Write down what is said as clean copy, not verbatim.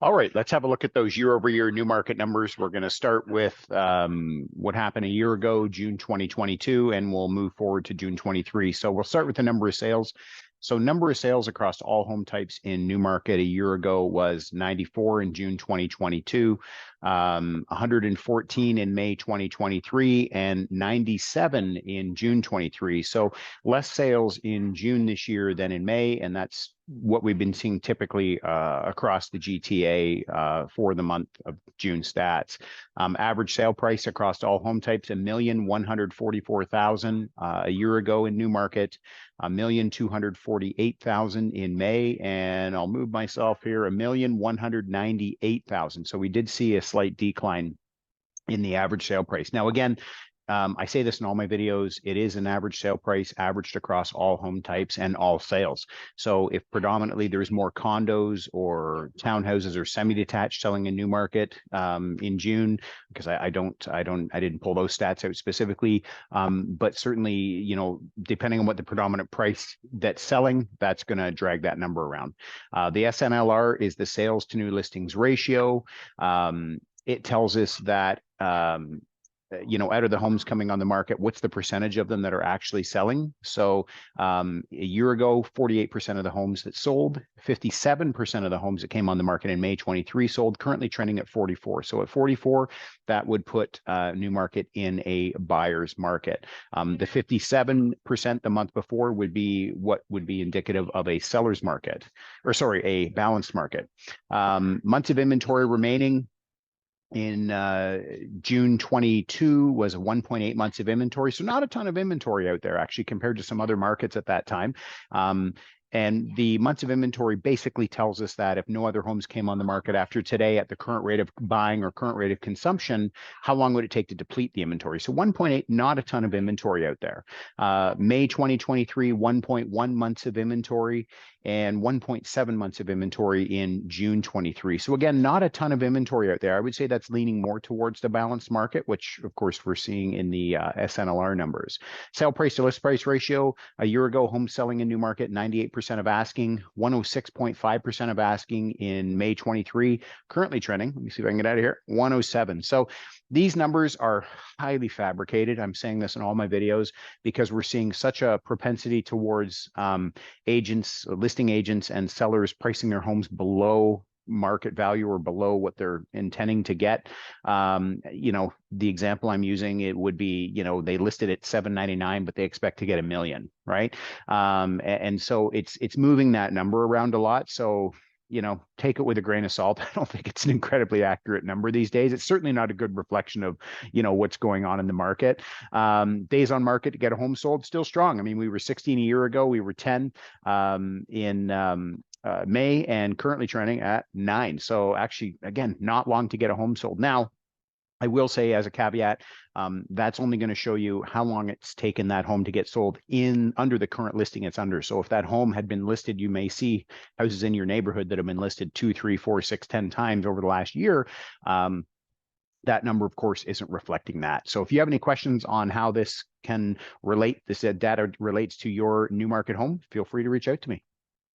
All right, let's have a look at those year-over-year new market numbers. We're going to start with what happened a year ago, June 2022, and we'll move forward to June 23. So we'll start with the number of sales. So number of sales across all home types in Newmarket a year ago was 94 in June 2022, 114 in May 2023, and 97 in June 23. So less sales in June this year than in May, and that's what we've been seeing typically across the GTA for the month of June stats. Average sale price across all home types, 1,144,000 a year ago in Newmarket, 1,248,000 in May, and I'll move myself here, 1,198,000. So we did see a slight decline in the average sale price. Now, again, I say this in all my videos, it is an average sale price averaged across all home types and all sales. So if predominantly there's more condos or townhouses or semi-detached selling in Newmarket in June, because I didn't pull those stats out specifically, but certainly, you know, depending on what the predominant price that's selling, that's going to drag that number around. The SNLR is the sales to new listings ratio. It tells us that you know, out of the homes coming on the market, what's the percentage of them that are actually selling? So a year ago, 48% of the homes that sold, 57% of the homes that came on the market in May 23 sold, currently trending at 44. So at 44, that would put Newmarket in a buyer's market. The 57% the month before would be what would be indicative of a seller's market, or sorry, a balanced market. Months of inventory remaining in June 22 was 1.8 months of inventory. So not a ton of inventory out there, actually, compared to some other markets at that time. And the months of inventory basically tells us that if no other homes came on the market after today at the current rate of buying or current rate of consumption, how long would it take to deplete the inventory? So 1.8, not a ton of inventory out there. May 2023, 1.1 months of inventory and 1.7 months of inventory in June 23. So again, not a ton of inventory out there. I would say that's leaning more towards the balanced market, which of course we're seeing in the SNLR numbers. Sale price to list price ratio, a year ago, home selling in Newmarket, 98% of asking, 106.5% of asking in May 23, currently trending, let me see if I can get out of here, 107. So these numbers are highly fabricated. I'm saying this in all my videos because we're seeing such a propensity towards agents, listing agents and sellers pricing their homes below market value or below what they're intending to get. You know, the example I'm using, it would be, you know, they listed at $799, but they expect to get $1 million, right? And so it's moving that number around a lot. So, you know, take it with a grain of salt. I don't think it's an incredibly accurate number these days. It's certainly not a good reflection of, you know, what's going on in the market. Days on market to get a home sold, still strong. I mean, we were 16 a year ago. We were 10 in May and currently trending at 9. So actually, again, not long to get a home sold. Now, I will say as a caveat, that's only going to show you how long it's taken that home to get sold in under the current listing it's under. So if that home had been listed, you may see houses in your neighborhood that have been listed 2, 3, 4, 6, 10 times over the last year. That number, of course, isn't reflecting that. So if you have any questions on how this can relate, this data relates to your Newmarket home, feel free to reach out to me.